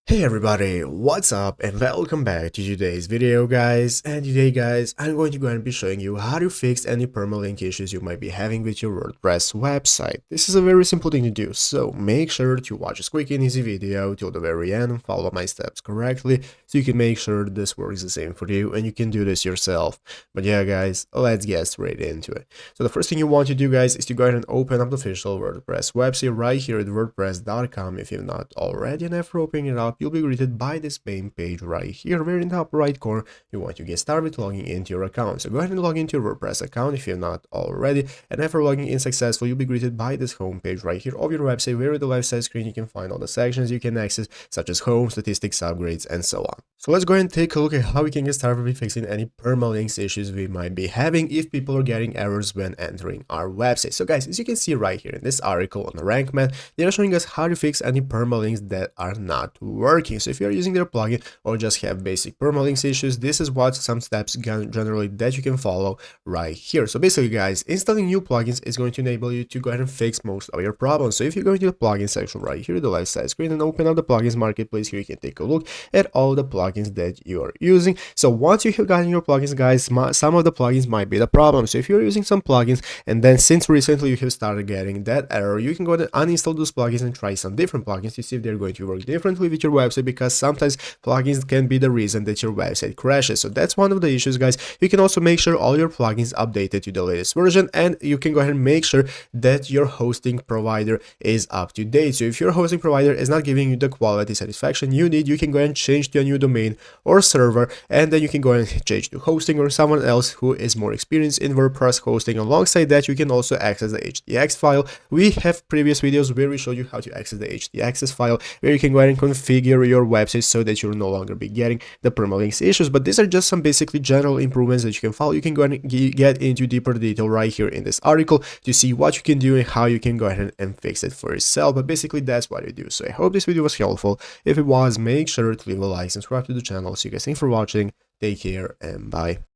Hey everybody, what's up and welcome back to today's video guys. And today guys, I'm going to go ahead and be showing you how to fix any permalink issues you might be having with your WordPress website. This is a very simple thing to do, so make sure to watch this quick and easy video till the very end and follow my steps correctly so you can make sure this works the same for you and you can do this yourself. But yeah guys, let's get straight into it. So the first thing you want to do guys is to go ahead and open up the official WordPress website right here at wordpress.com if you've not already, and after opening it up you'll be greeted by this main page right here where in the top right corner you want to get started with logging into your account. So go ahead and log into your WordPress account if you're not already, and after logging in successfully you'll be greeted by this home page right here of your website where at the left side screen you can find all the sections you can access such as home, statistics, upgrades, and so on. So let's go ahead and take a look at how we can get started with fixing any permalinks issues we might be having if people are getting errors when entering our website. So guys, as you can see right here in this article on the rank man, they are showing us how to fix any permalinks that are not working. So if you are using their plugin or just have basic permalinks issues, this is what some steps generally that you can follow right here. So basically guys, installing new plugins is going to enable you to go ahead and fix most of your problems. So if you go into the plugin section right here, the left side screen, and open up the plugins marketplace, here you can take a look at all the plugins that you are using. So once you have gotten your plugins guys, some of the plugins might be the problem. So if you're using some plugins and then since recently you have started getting that error, you can go ahead and uninstall those plugins and try some different plugins to see if they're going to work differently with your website, because sometimes plugins can be the reason that your website crashes. So that's one of the issues guys. You can also make sure all your plugins updated to the latest version, and you can go ahead and make sure that your hosting provider is up to date. So if your hosting provider is not giving you the quality satisfaction you need, you can go ahead and change to a new domain or server, and then you can go ahead and change to hosting or someone else who is more experienced in WordPress hosting. Alongside that, you can also access the HTX file. We have previous videos where we show you how to access the HTX file, where you can go ahead and configure your website so that you'll no longer be getting the permalinks issues. But these are just some basically general improvements that you can follow. You can go ahead and get into deeper detail right here in this article to see what you can do and how you can go ahead and fix it for yourself. But basically that's what you do. So I hope this video was helpful. If it was, make sure to leave a like, subscribe to the channel. So you guys, thanks for watching, take care, and bye.